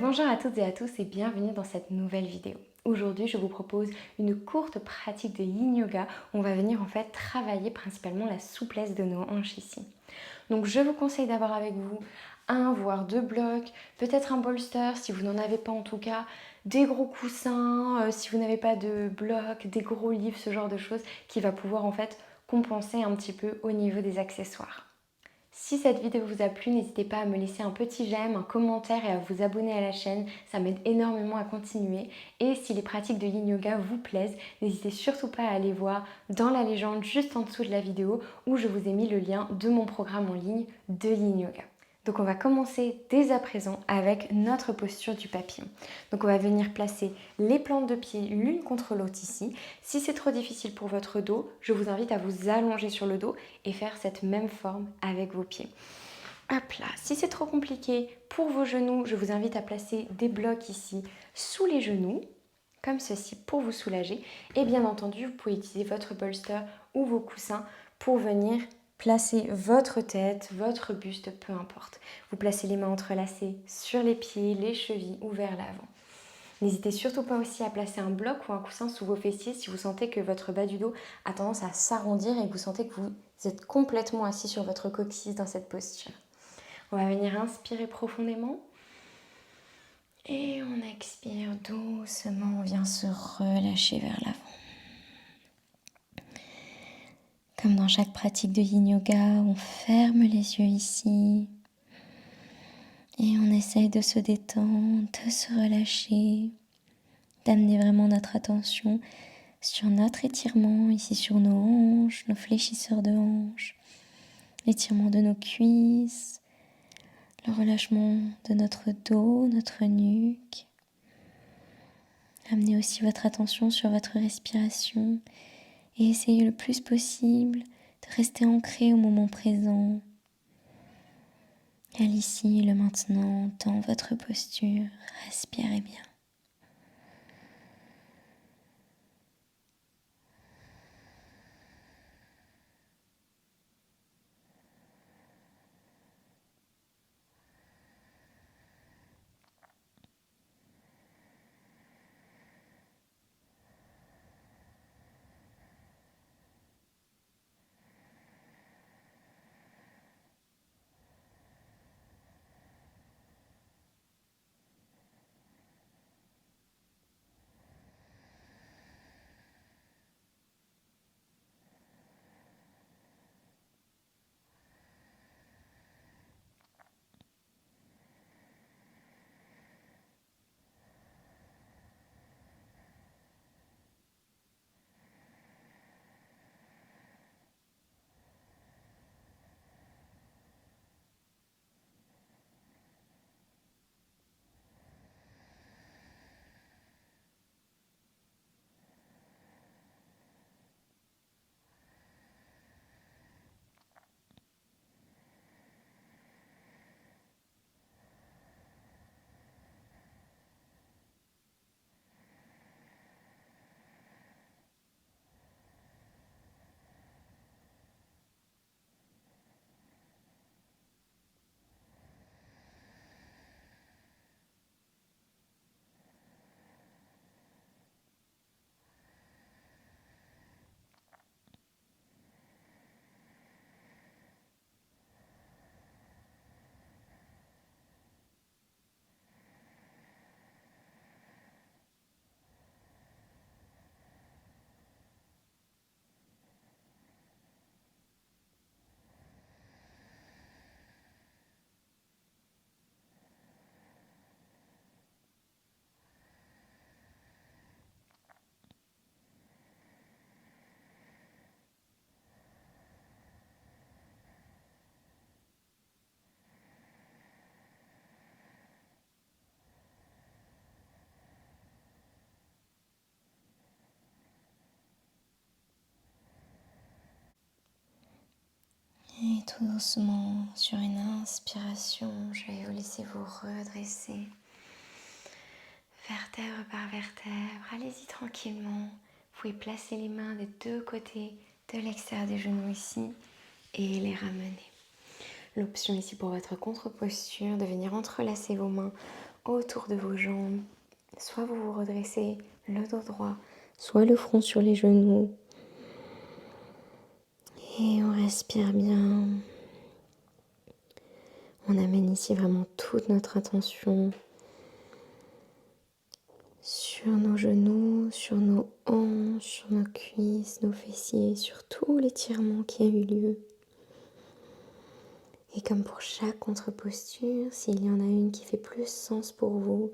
Bonjour à toutes et à tous et bienvenue dans cette nouvelle vidéo. Aujourd'hui, je vous propose une courte pratique de Yin Yoga où on va venir en fait travailler principalement la souplesse de nos hanches ici. Donc je vous conseille d'avoir avec vous un voire deux blocs, peut-être un bolster si vous n'en avez pas en tout cas, des gros coussins si vous n'avez pas de bloc, des gros livres, ce genre de choses qui va pouvoir en fait compenser un petit peu au niveau des accessoires. Si cette vidéo vous a plu, n'hésitez pas à me laisser un petit j'aime, un commentaire et à vous abonner à la chaîne, ça m'aide énormément à continuer. Et si les pratiques de Yin Yoga vous plaisent, n'hésitez surtout pas à aller voir dans la légende juste en dessous de la vidéo où je vous ai mis le lien de mon programme en ligne de Yin Yoga. Donc on va commencer dès à présent avec notre posture du papillon. Donc on va venir placer les plantes de pied l'une contre l'autre ici. Si c'est trop difficile pour votre dos, je vous invite à vous allonger sur le dos et faire cette même forme avec vos pieds. Hop là, si c'est trop compliqué pour vos genoux, je vous invite à placer des blocs ici sous les genoux, comme ceci pour vous soulager. Et bien entendu, vous pouvez utiliser votre bolster ou vos coussins pour venir placer votre tête, votre buste, peu importe. Vous placez les mains entrelacées sur les pieds, les chevilles ou vers l'avant. N'hésitez surtout pas aussi à placer un bloc ou un coussin sous vos fessiers si vous sentez que votre bas du dos a tendance à s'arrondir et que vous sentez que vous êtes complètement assis sur votre coccyx dans cette posture. On va venir inspirer profondément et on expire doucement, on vient se relâcher vers l'avant. Comme dans chaque pratique de Yin Yoga, on ferme les yeux ici et on essaye de se détendre, de se relâcher, d'amener vraiment notre attention sur notre étirement, ici sur nos hanches, nos fléchisseurs de hanches, l'étirement de nos cuisses, le relâchement de notre dos, notre nuque. Amenez aussi votre attention sur votre respiration et essayez le plus possible de rester ancré au moment présent, à l'ici, le maintenant, dans votre posture. Respirez bien. Et tout doucement, sur une inspiration, je vais vous laisser vous redresser, vertèbre par vertèbre. Allez-y tranquillement. Vous pouvez placer les mains des deux côtés de l'extérieur des genoux ici et les ramener. L'option ici pour votre contre-posture, de venir entrelacer vos mains autour de vos jambes. Soit vous vous redressez le dos droit, soit le front sur les genoux. Et on respire bien. On amène ici vraiment toute notre attention sur nos genoux, sur nos hanches, sur nos cuisses, nos fessiers, sur tout l'étirement qui a eu lieu. Et comme pour chaque contre-posture, s'il y en a une qui fait plus sens pour vous,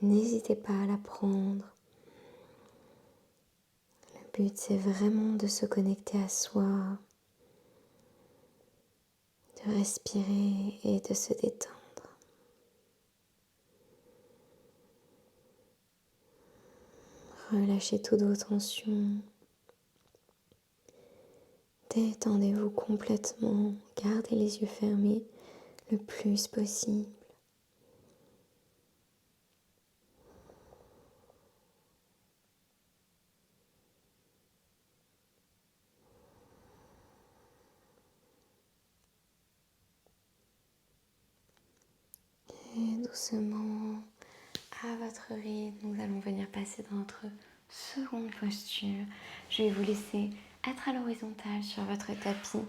n'hésitez pas à la prendre. Le but, c'est vraiment de se connecter à soi, de respirer et de se détendre. Relâchez toutes vos tensions. Détendez-vous complètement. Gardez les yeux fermés le plus possible. Et doucement, à votre rythme, nous allons venir passer dans notre seconde posture. Je vais vous laisser être à l'horizontale sur votre tapis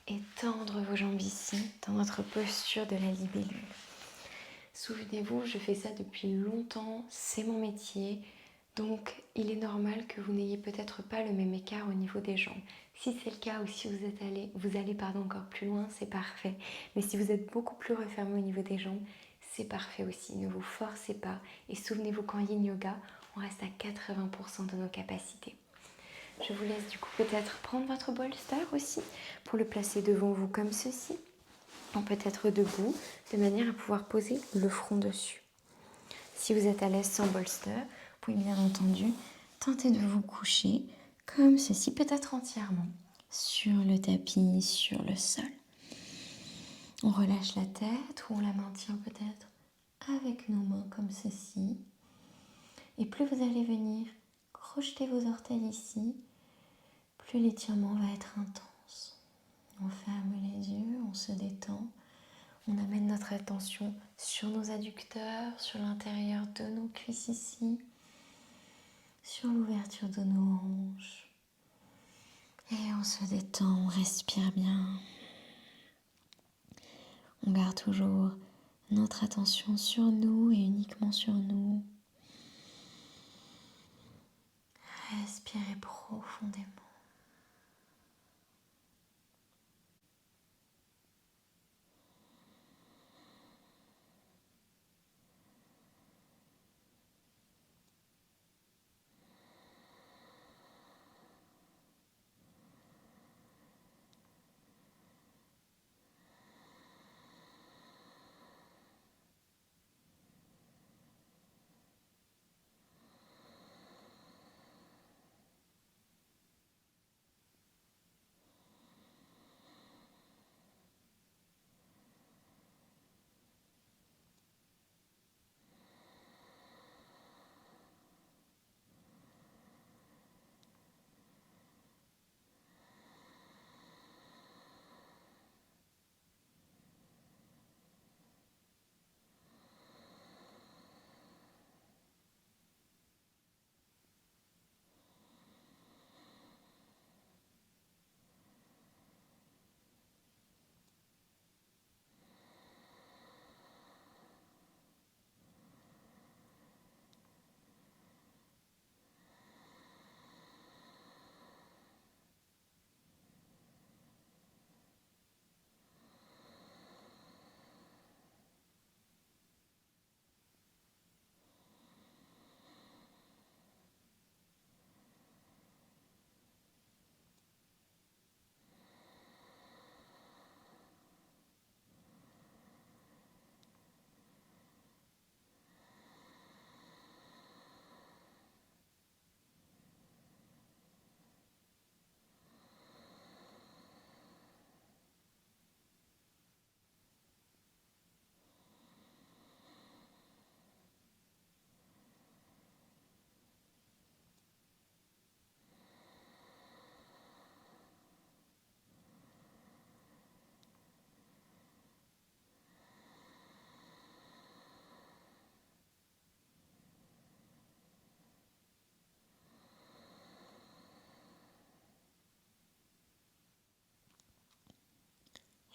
et tendre vos jambes ici dans notre posture de la libellule. Souvenez-vous, je fais ça depuis longtemps, c'est mon métier, donc il est normal que vous n'ayez peut-être pas le même écart au niveau des jambes. Si c'est le cas ou si vous allez encore plus loin, c'est parfait. Mais si vous êtes beaucoup plus refermé au niveau des jambes, c'est parfait aussi. Ne vous forcez pas et souvenez-vous qu'en Yin Yoga, on reste à 80% de nos capacités. Je vous laisse du coup peut-être prendre votre bolster aussi pour le placer devant vous comme ceci. On peut être debout de manière à pouvoir poser le front dessus. Si vous êtes à l'aise sans bolster, vous pouvez bien entendu tenter de vous coucher comme ceci, peut-être entièrement sur le tapis, sur le sol. On relâche la tête ou on la maintient peut-être avec nos mains comme ceci. Et plus vous allez venir crocheter vos orteils ici, plus l'étirement va être intense. On ferme les yeux, on se détend. On amène notre attention sur nos adducteurs, sur l'intérieur de nos cuisses ici, sur l'ouverture de nos hanches. Et on se détend, on respire bien. On garde toujours notre attention sur nous et uniquement sur nous. Respirez profondément.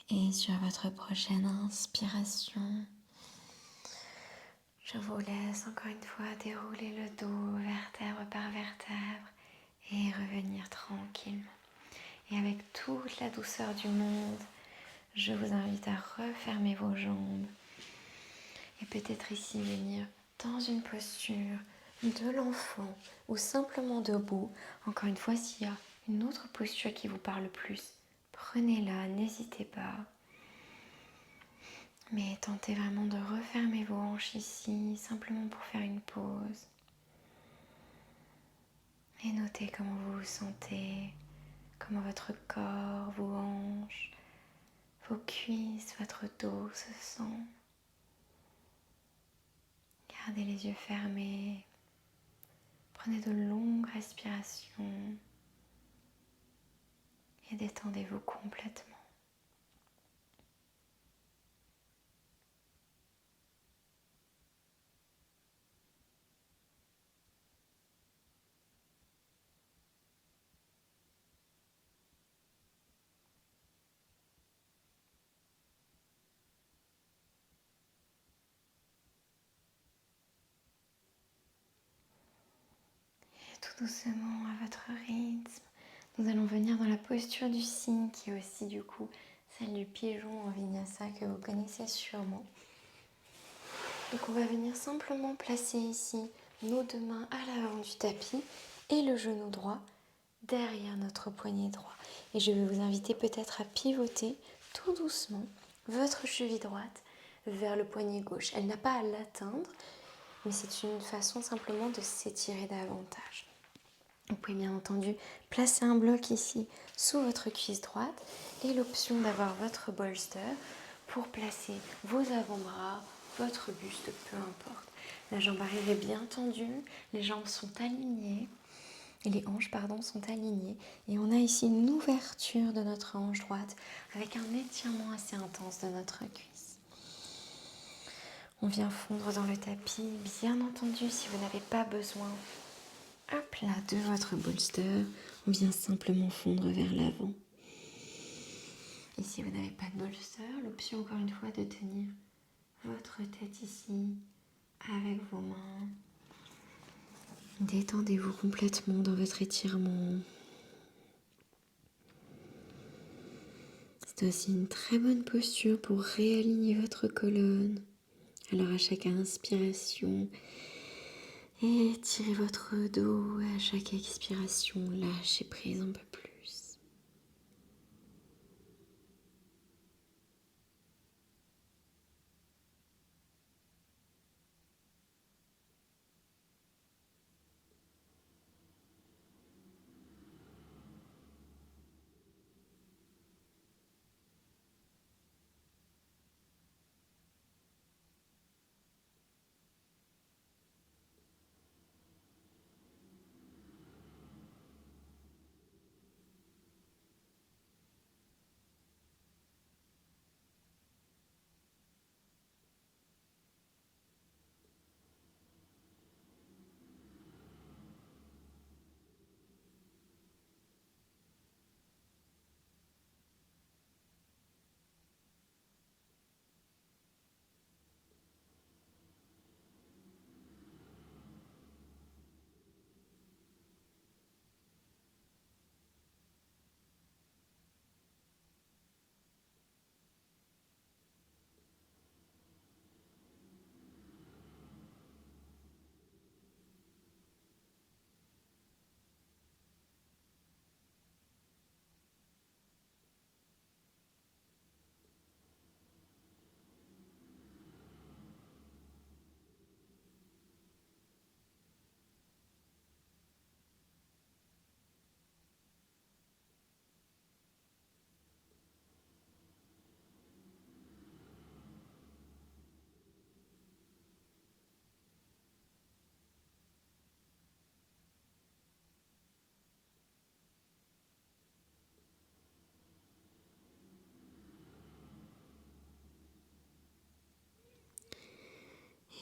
Et sur votre prochaine inspiration, je vous laisse encore une fois dérouler le dos vertèbre par vertèbre et revenir tranquillement. Et avec toute la douceur du monde, je vous invite à refermer vos jambes et peut-être ici venir dans une posture de l'enfant ou simplement debout. Encore une fois, s'il y a une autre posture qui vous parle plus, prenez-la, n'hésitez pas. Mais tentez vraiment de refermer vos hanches ici, simplement pour faire une pause. Et notez comment vous vous sentez, comment votre corps, vos hanches, vos cuisses, votre dos se sent. Gardez les yeux fermés. Prenez de longues respirations et détendez-vous complètement. Et tout doucement, à votre rythme, nous allons venir dans la posture du cygne qui est aussi du coup celle du pigeon en vinyasa que vous connaissez sûrement. Donc on va venir simplement placer ici nos deux mains à l'avant du tapis et le genou droit derrière notre poignet droit. Et je vais vous inviter peut-être à pivoter tout doucement votre cheville droite vers le poignet gauche. Elle n'a pas à l'atteindre, mais c'est une façon simplement de s'étirer davantage. Vous pouvez bien entendu placer un bloc ici sous votre cuisse droite et l'option d'avoir votre bolster pour placer vos avant-bras, votre buste, peu importe. La jambe arrière est bien tendue, les jambes sont alignées, et les hanches sont alignées. Et on a ici une ouverture de notre hanche droite avec un étirement assez intense de notre cuisse. On vient fondre dans le tapis, bien entendu si vous n'avez pas besoin hop là, de votre bolster, on vient simplement fondre vers l'avant. Et si vous n'avez pas de bolster, l'option encore une fois de tenir votre tête ici avec vos mains. Détendez-vous complètement dans votre étirement. C'est aussi une très bonne posture pour réaligner votre colonne. Alors à chaque inspiration, étirez votre dos et à chaque expiration, lâchez prise un peu plus.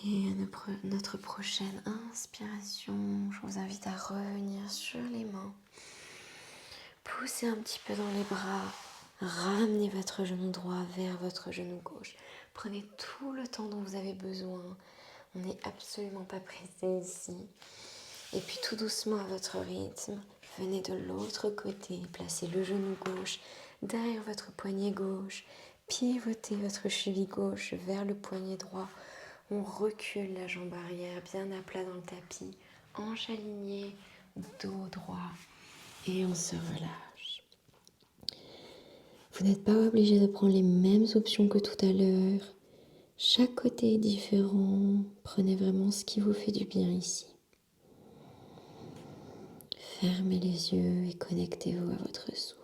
Et à notre prochaine inspiration, je vous invite à revenir sur les mains. Poussez un petit peu dans les bras Ramenez votre genou droit vers votre genou gauche. Prenez tout le temps dont vous avez besoin. On n'est absolument pas pressé ici. Et puis tout doucement à votre rythme, venez de l'autre côté, placez le genou gauche derrière votre poignet gauche, pivotez votre cheville gauche vers le poignet droit. On recule la jambe arrière bien à plat dans le tapis, hanche alignée, dos droit et on se relâche. Vous n'êtes pas obligé de prendre les mêmes options que tout à l'heure. Chaque côté est différent. Prenez vraiment ce qui vous fait du bien ici. Fermez les yeux et connectez-vous à votre souffle.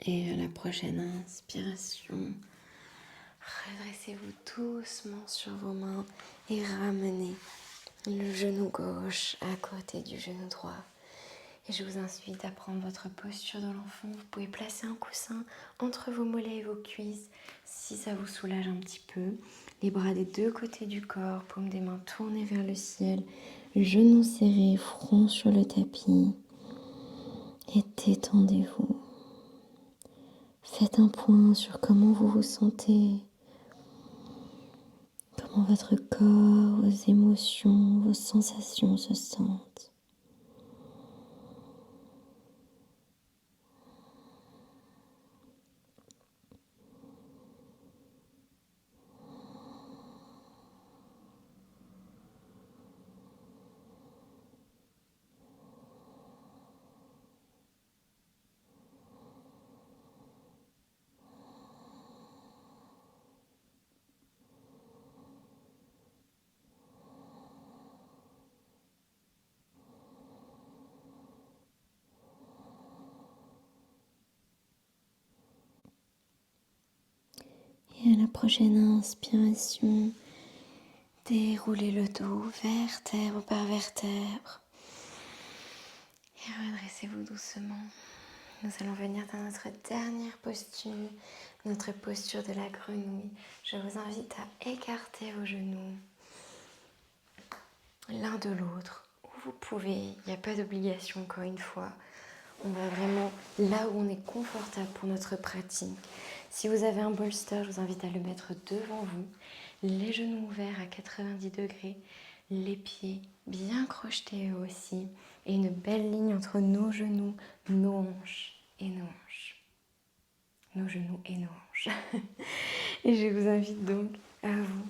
Et à la prochaine inspiration, redressez-vous doucement sur vos mains et ramenez le genou gauche à côté du genou droit. Et je vous invite à prendre votre posture de l'enfant. Vous pouvez placer un coussin entre vos mollets et vos cuisses si ça vous soulage un petit peu. Les bras des deux côtés du corps, paumes des mains tournées vers le ciel, genoux serrés, front sur le tapis. Et détendez-vous. Faites un point sur comment vous vous sentez, comment votre corps, vos émotions, vos sensations se sentent. Et à la prochaine inspiration, déroulez le dos vertèbre par vertèbre. Et redressez-vous doucement. Nous allons venir dans notre dernière posture, notre posture de la grenouille. Je vous invite à écarter vos genoux l'un de l'autre, où vous pouvez. Il n'y a pas d'obligation encore une fois. On va vraiment là où on est confortable pour notre pratique. Si vous avez un bolster, je vous invite à le mettre devant vous, les genoux ouverts à 90 degrés, les pieds bien crochetés eux aussi, et une belle ligne entre nos genoux, nos hanches et nos hanches. Nos genoux et nos hanches. Et je vous invite donc à vous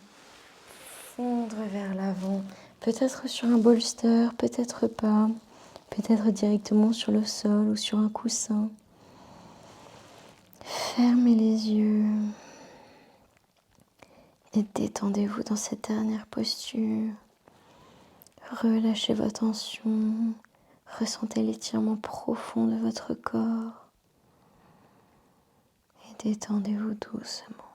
fondre vers l'avant, peut-être sur un bolster, peut-être pas, peut-être directement sur le sol ou sur un coussin. Fermez les yeux et détendez-vous dans cette dernière posture. Relâchez vos tensions, ressentez l'étirement profond de votre corps et détendez-vous doucement.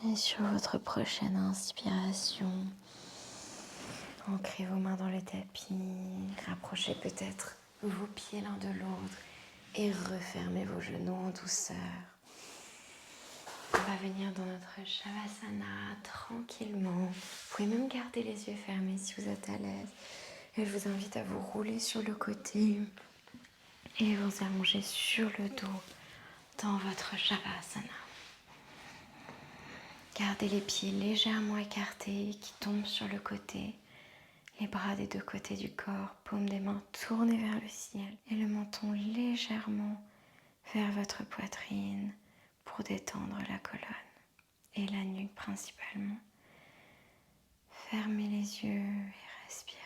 Et sur votre prochaine inspiration, ancrez vos mains dans le tapis, rapprochez peut-être vos pieds l'un de l'autre et refermez vos genoux en douceur. On va venir dans notre Shavasana tranquillement. Vous pouvez même garder les yeux fermés si vous êtes à l'aise. Et je vous invite à vous rouler sur le côté et vous allonger sur le dos dans votre Shavasana. Gardez les pieds légèrement écartés qui tombent sur le côté. Les bras des deux côtés du corps, paumes des mains tournées vers le ciel et le menton légèrement vers votre poitrine pour détendre la colonne et la nuque principalement. Fermez les yeux et respirez.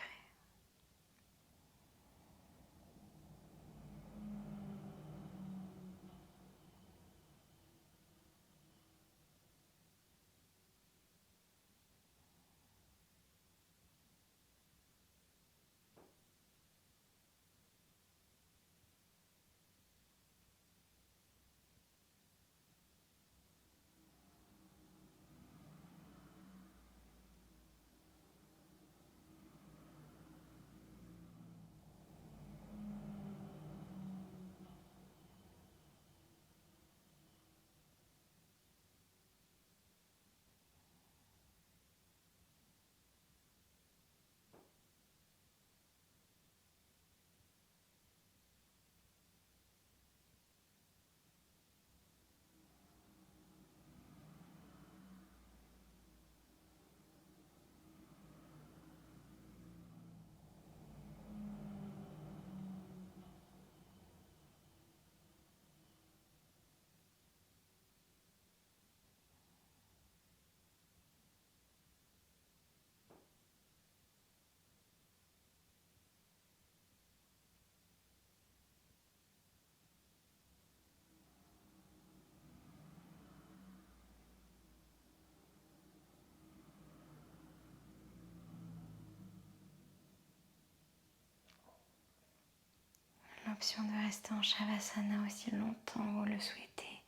L'option de rester en Shavasana aussi longtemps que vous le souhaitez.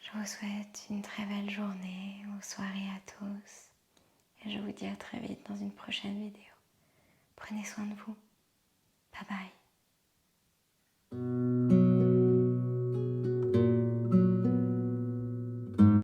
Je vous souhaite une très belle journée ou soirée à tous. Et je vous dis à très vite dans une prochaine vidéo. Prenez soin de vous. Bye bye.